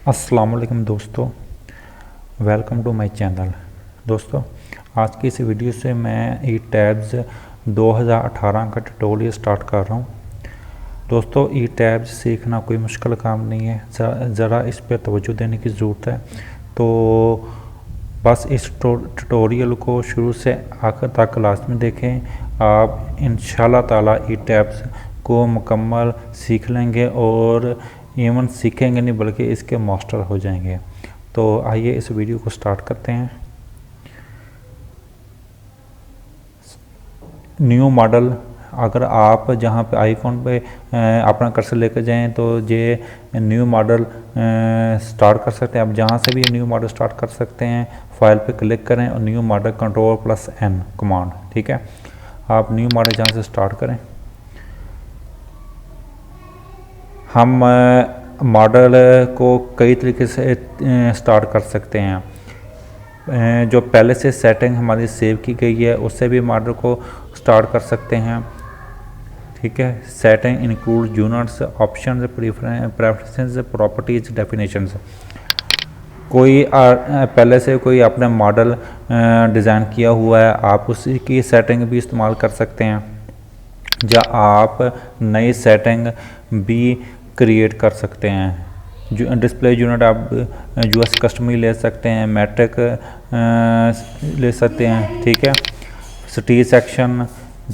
अस्सलाम वालेकुम दोस्तों, वेलकम टू माय चैनल। दोस्तों, आज की इस वीडियो से मैं ई टैब्स 2018 का ट्यूटोरियल स्टार्ट कर रहा हूँ। दोस्तों, ई टैब्स सीखना कोई मुश्किल काम नहीं है, ज़रा इस पर तवज्जो देने की ज़रूरत है। तो बस इस ट्यूटोरियल को शुरू से आखिर तक लाजमी देखें। आप इंशाल्लाह ताला ई टैब्स को मुकम्मल सीख लेंगे और इवन सीखेंगे नहीं बल्कि इसके मास्टर हो जाएंगे। तो आइए इस वीडियो को स्टार्ट करते हैं। न्यू मॉडल, अगर आप जहां पे आइकॉन पे अपना कर्सर लेकर जाएं तो ये न्यू मॉडल स्टार्ट कर सकते हैं। आप जहां से भी न्यू मॉडल स्टार्ट कर सकते हैं। फाइल पे क्लिक करें और न्यू मॉडल Ctrl+N कमांड, ठीक है। आप न्यू मॉडल जहां से स्टार्ट करें। हम मॉडल को कई तरीके से स्टार्ट कर सकते हैं। जो पहले से सेटिंग हमारी सेव की गई है उससे भी मॉडल को स्टार्ट कर सकते हैं, ठीक है। Setting include units, options, preferences, properties, definitions. कोई पहले से कोई अपना मॉडल डिज़ाइन किया हुआ है, आप उसी की सेटिंग भी इस्तेमाल कर सकते हैं, या आप नई सेटिंग भी क्रिएट कर सकते हैं। जो डिस्प्ले यूनिट आप यूएस कस्टमरी ले सकते हैं, मैट्रिक ले सकते हैं, ठीक है। City section,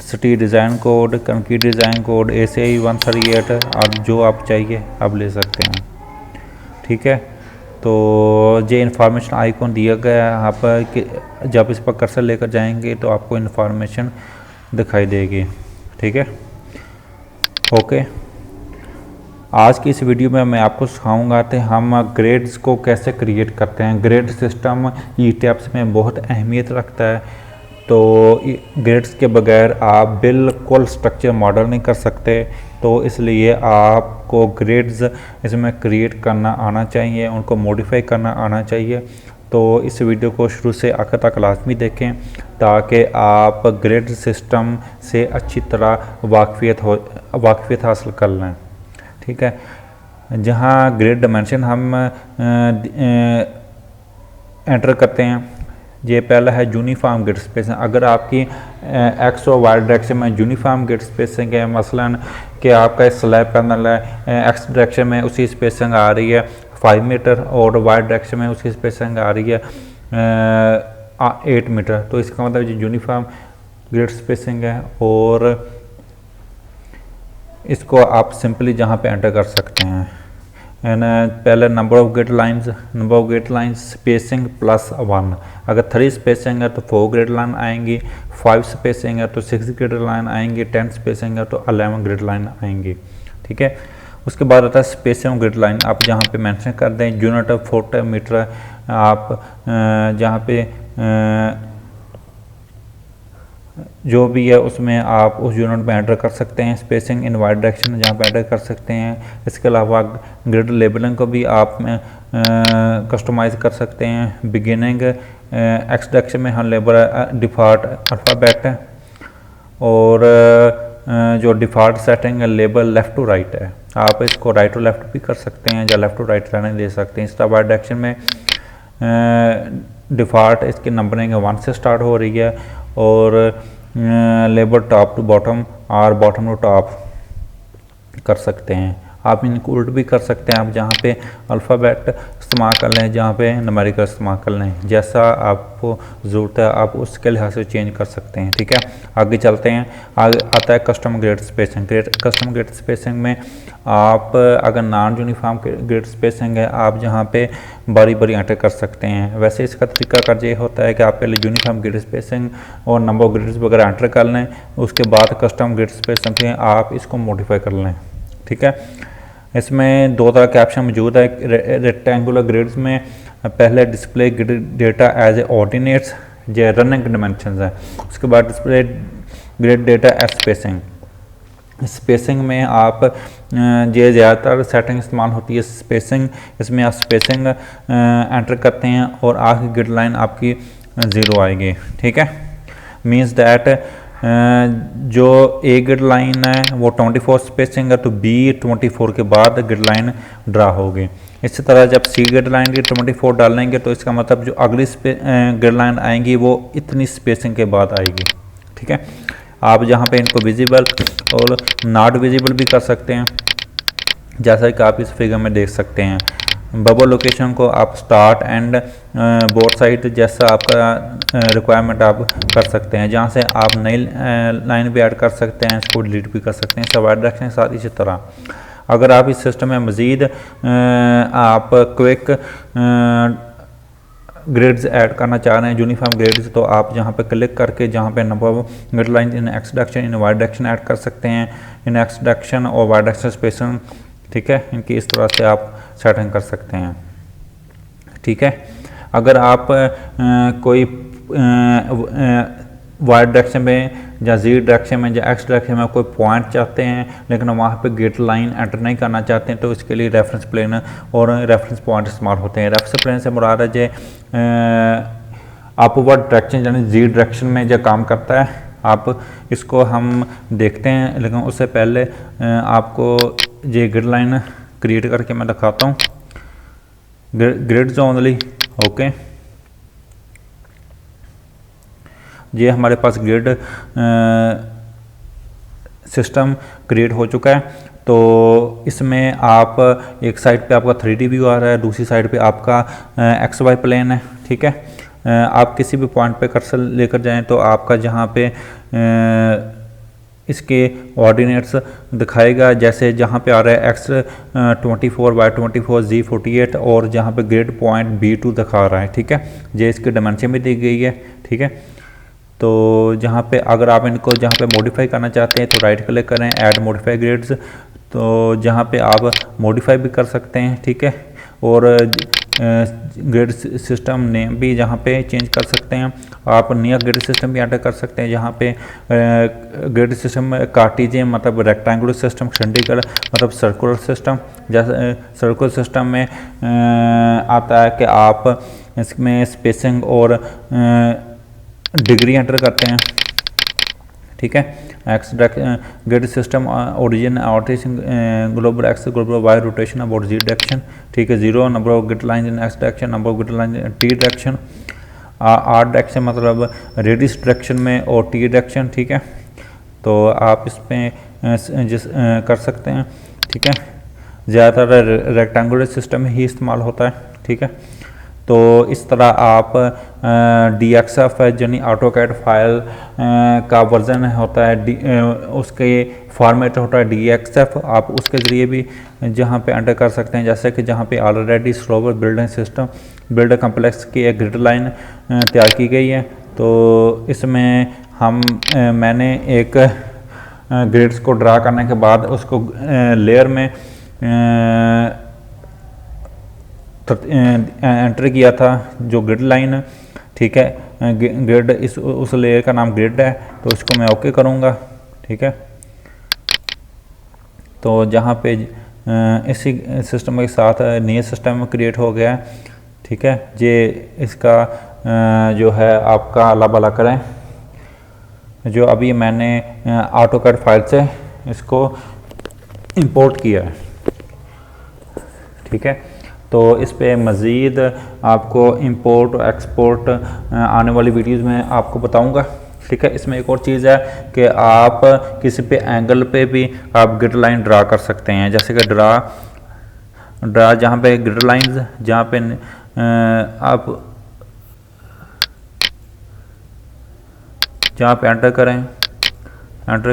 city design code, concrete design code, ACI 138 और जो आप चाहिए आप ले सकते हैं, ठीक है। तो ये इन्फॉर्मेशन आइकॉन दिया गया है यहाँ पर कि जब इस पर कर्सर लेकर जाएंगे तो आपको इन्फॉर्मेशन दिखाई देगी, ठीक है। ओके, आज की इस वीडियो में मैं आपको सिखाऊंगा कि हम ग्रेड्स को कैसे क्रिएट करते हैं। ग्रेड सिस्टम ई टैब्स में बहुत अहमियत रखता है। तो ग्रेड्स के बगैर आप बिल्कुल स्ट्रक्चर मॉडल नहीं कर सकते। तो इसलिए आपको ग्रेड्स इसमें क्रिएट करना आना चाहिए, उनको मॉडिफाई करना आना चाहिए। तो इस वीडियो को शुरू से आखिर तक लाजमी देखें ताकि आप ग्रेड सिस्टम से अच्छी तरह वाकफियत हासिल कर लें, ठीक है। जहाँ ग्रेड डायमेंशन हम एंटर करते हैं, ये पहला है यूनिफॉर्म ग्रिड स्पेसिंग। अगर आपकी एक्स और वाई डायरेक्शन में यूनिफॉर्म ग्रिड स्पेसिंग है, मसलन कि आपका स्लैब पैनल है, एक्स डायरेक्शन में उसी स्पेसिंग आ रही है 5 मीटर और वाई डायरेक्शन में उसकी स्पेसिंग आ रही है 8 मीटर, तो इसका मतलब ये यूनिफॉर्म ग्रिड स्पेसिंग है। और इसको आप सिंपली जहाँ पे एंटर कर सकते हैं, पहले number of grid lines spacing +1। अगर 3 स्पेसिंग है तो 4 ग्रिड लाइन आएंगी, 5 स्पेसिंग है तो 6 ग्रिड लाइन आएंगी, 10 स्पेसिंग है तो 11 ग्रिड लाइन आएंगी, ठीक है। उसके बाद आता है स्पेसिंग ग्रिड लाइन। आप जहाँ पे मेंशन कर दें यूनिट ऑफ फुट मीटर, आप जहाँ पे जो भी है उसमें आप उस यूनिट में एंटर कर सकते हैं। स्पेसिंग इन वाई डायरेक्शन जहाँ पे एंटर कर सकते हैं। इसके अलावा ग्रिड लेबलिंग को भी आप कस्टमाइज़ कर सकते हैं। बिगिनिंग एक्स डायरेक्शन में हम लेबल डिफ़ॉल्ट अल्फ़ाबेट है, और जो डिफ़ॉल्ट सेटिंग है लेबल लेफ़्ट टू राइट है। आप इसको राइट टू लेफ़्ट भी कर सकते हैं या लेफ़्ट टू राइट रहने दे सकते हैं। इस तरह वाई डायरेक्शन में डिफ़ॉल्ट इसकी नंबरिंग 1 से स्टार्ट हो रही है, और लेबल टॉप टू बॉटम और बॉटम टू टॉप कर सकते हैं। आप इनको उल्ट भी कर सकते हैं। आप जहाँ पे अल्फ़ाबेट इस्तेमाल कर लें, जहाँ पे न्यूमेरिकल इस्तेमाल कर लें, जैसा आपको ज़रूरत है आप उसके लिहाज से चेंज कर सकते हैं, ठीक है। आगे चलते हैं। आगे आता है custom grid spacing. Custom grid spacing में आप अगर नॉन यूनिफॉर्म ग्रिड स्पेसिंग है, आप जहाँ पे बारी बारी एंटर कर सकते हैं। वैसे इसका तरीका कर ये होता है कि आप पहले यूनिफॉर्म ग्रिड स्पेसिंग और नंबर ऑफ ग्रिड्स वगैरह एंटर कर लें, उसके बाद कस्टम ग्रिड स्पेसिंग में आप इसको मॉडिफाई कर लें, ठीक है। इसमें 2 तरह के ऑप्शन मौजूद है। रेक्टेंगुलर ग्रिड्स में पहले display grid data as a ordinates, जो रनिंग डायमेंशंस है। उसके बाद display grid data as spacing. Spacing में आप ये ज़्यादातर सेटिंग इस्तेमाल होती है स्पेसिंग। इसमें आप स्पेसिंग एंटर करते हैं और आखिरी ग्रिड लाइन आपकी 0 आएगी, ठीक है। मीन्स दैट जो ए ग्रिड लाइन है वो 24 स्पेसिंग है, तो बी 24 के बाद ग्रिड लाइन ड्रा होगी। इसी तरह जब सी ग्रिड लाइन की 24 डालेंगे तो इसका मतलब जो अगली ग्रिड लाइन आएंगी वो इतनी स्पेसिंग के बाद आएगी। ठीक है, आप जहाँ पे इनको विजिबल और नॉट विजिबल भी कर सकते हैं, जैसा कि आप इस फिगर में देख सकते हैं। बबल लोकेशन को आप स्टार्ट एंड बोर्ड साइड जैसा आपका रिक्वायरमेंट आप कर सकते हैं, जहाँ से आप नई लाइन भी ऐड कर सकते हैं, इसको डिलीट भी कर सकते हैं सब डायरेक्शन के साथ। इसी तरह अगर आप इस सिस्टम में मज़ीद आप क्विक ग्रिड्स ऐड करना चाह रहे हैं, यूनिफॉर्म ग्रिड्स, तो आप जहाँ पे क्लिक करके जहाँ पे number of grid line in x direction in y direction add कर सकते हैं, इन एक्स डायरेक्शन और वाई डायरेक्शन स्पेसिंग। ठीक है, इनकी इस तरह से आप सेटिंग कर सकते हैं। ठीक है, अगर आप कोई वाई डायरेक्शन में या जी डायरेक्शन में या एक्स डायरेक्शन में कोई पॉइंट चाहते हैं लेकिन वहाँ पे ग्रिड लाइन एंटर नहीं करना चाहते हैं, तो इसके लिए रेफरेंस प्लेन और रेफरेंस पॉइंट इस्तेमाल होते हैं। रेफरेंस प्लेन से मुराद है जो अपवर्ड डायरेक्शन यानी जी डायरेक्शन में जो काम करता है, आप इसको हम देखते हैं, लेकिन उससे पहले आपको ये ग्रिड लाइन क्रिएट करके मैं दिखाता हूँ। ग्रिड्स ओनली, ओके, ये हमारे पास ग्रिड सिस्टम क्रिएट हो चुका है। तो इसमें आप एक साइड पे आपका 3D व्यू आ रहा है, दूसरी साइड पे आपका XY प्लेन है। ठीक है, आप किसी भी पॉइंट पे कर्सर लेकर जाएं तो आपका जहाँ पे इसके ऑर्डिनेट्स दिखाएगा, जैसे जहाँ पे आ रहा है X24 Y24 Z48 और जहाँ पे ग्रिड पॉइंट B2 दिखा रहा है। ठीक है, ये इसकी डायमेंशन भी दी गई है। ठीक है, तो जहाँ पे अगर आप इनको जहाँ पे मॉडिफाई करना चाहते हैं तो राइट क्लिक करें, ऐड मॉडिफाई ग्रिड्स, तो जहाँ पे आप मॉडिफाई भी कर सकते हैं। ठीक है, और ग्रिड सिस्टम नेम भी जहाँ पे चेंज कर सकते हैं। आप नया ग्रिड सिस्टम भी एंटर कर सकते हैं, जहाँ पे ग्रिड सिस्टम कार्टेशियन मतलब रेक्टेंगुलर सिस्टम, चंडीगढ़ मतलब सर्कुलर सिस्टम। जैसे सर्कुलर सिस्टम में आता है कि आप इसमें स्पेसिंग और डिग्री एंटर करते हैं। ठीक है, X grid system origin orientation global X global Y rotation about Z direction. ठीक है, 0 number of grid line in x direction, number of grid line in T direction, R direction मतलब radius direction में और T direction. ठीक है, तो आप इसमें जिस कर सकते हैं। ठीक है, ज़्यादातर रेक्टेंगुलर सिस्टम ही इस्तेमाल होता है। ठीक है, तो इस तरह आप DXF यानी ऑटोकैड फाइल का वर्जन होता है, उसके फॉर्मेट होता है DXF, आप उसके ज़रिए भी जहाँ पे एंटर कर सकते हैं। जैसे कि जहाँ पे already slower building system builder complex की एक ग्रिड लाइन तैयार की गई है, तो इसमें मैंने एक ग्रिड्स को ड्रा करने के बाद उसको लेयर में एंटर किया था जो ग्रिड लाइन। ठीक है, ग्रिड उस लेयर का नाम ग्रिड है, तो इसको मैं ओके करूँगा। ठीक है, तो जहाँ पे इसी सिस्टम के साथ नया सिस्टम क्रिएट हो गया। ठीक है, ये इसका जो है आपका अल्लाह भला करें, जो अभी मैंने ऑटोकैड फाइल से इसको इंपोर्ट किया है। ठीक है, तो इस पे मज़ीद आपको इंपोर्ट और एक्सपोर्ट आने वाली वीडियोस में आपको बताऊंगा। ठीक है, इसमें एक और चीज़ है कि आप किसी पे एंगल पे भी आप ग्रिड लाइन ड्रा कर सकते हैं। जैसे कि ड्रा जहाँ पे ग्रिड लाइंस जहाँ पे आप जहाँ पे एंटर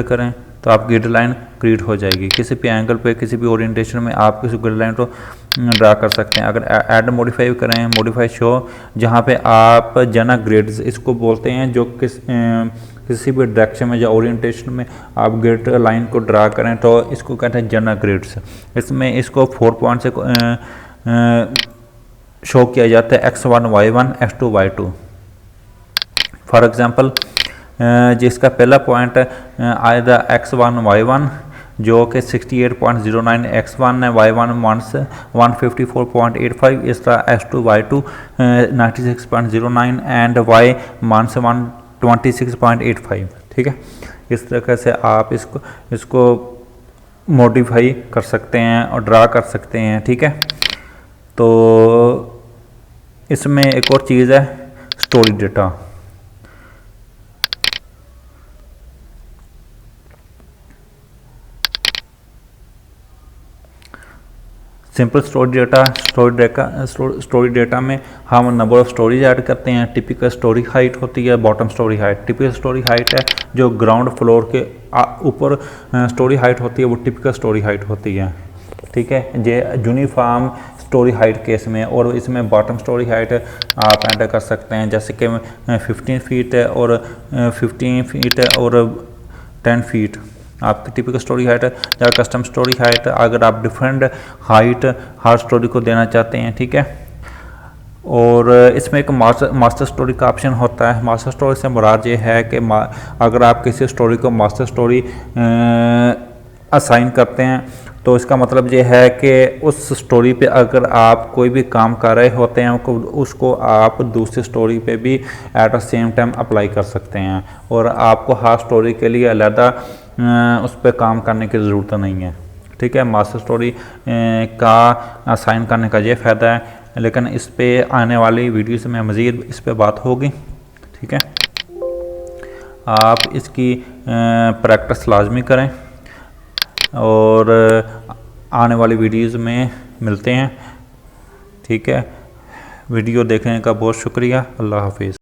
करें तो आप ग्रिड लाइन क्रिएट हो जाएगी। किसी भी एंगल पे किसी भी ओरिएंटेशन में आप किसी ग्रिड लाइन को ड्रा कर सकते हैं। अगर ऐड मॉडिफाई करें, मॉडिफाई शो, जहाँ पे आप जना ग्रिड्स इसको बोलते हैं, जो किसी भी डायरेक्शन में या ओरिएंटेशन में आप ग्रिड लाइन को ड्रा करें तो इसको कहते हैं जना ग्रिड्स। इसमें इसको 4 पॉइंट से शो किया जाता है, x1 y1 x2 y2। For example जिसका पहला पॉइंट आएगा x1 y1 जो कि 68.09 x1 है, y1 154.85, इस तरह x2 y2 96.09 एंड y 126.85। ठीक है। इस तरीके से आप इसको मॉडिफाई कर सकते हैं और ड्रा कर सकते हैं, ठीक है। तो इसमें एक और चीज़ है story data. Simple story data में हम नंबर ऑफ स्टोरीज ऐड करते हैं। टिपिकल स्टोरी हाइट होती है, bottom story height. Typical story height है जो ग्राउंड फ्लोर के ऊपर स्टोरी हाइट होती है, वो टिपिकल स्टोरी हाइट होती है, ठीक है। ये यूनिफॉर्म स्टोरी हाइट केस में, और इसमें बॉटम स्टोरी हाइट आप एंटर कर सकते हैं, जैसे कि 15 फीट है और 15 फीट है और 10 फीट आपकी टिपिकल स्टोरी हाइट है। या कस्टम स्टोरी हाइट अगर आप डिफरेंट हाइट हर स्टोरी को देना चाहते हैं, ठीक है। और इसमें एक मास्टर स्टोरी का ऑप्शन होता है। मास्टर स्टोरी से मुराद ये है कि अगर आप किसी स्टोरी को मास्टर स्टोरी असाइन करते हैं तो इसका मतलब ये है कि उस स्टोरी पे अगर आप कोई भी काम कर रहे होते हैं उसको आप दूसरी स्टोरी पे भी at the same time apply कर सकते हैं, और आपको हर स्टोरी के लिए अलग उस पर काम करने की ज़रूरत नहीं है, ठीक है। मास्टर स्टोरी का असाइन करने का ये फ़ायदा है, लेकिन इस पे आने वाली वीडियोस में मज़ीद इस पे बात होगी, ठीक है। आप इसकी प्रैक्टिस लाजमी करें, और आने वाली वीडियोस में मिलते हैं, ठीक है। वीडियो देखने का बहुत शुक्रिया। अल्लाह हाफिज़।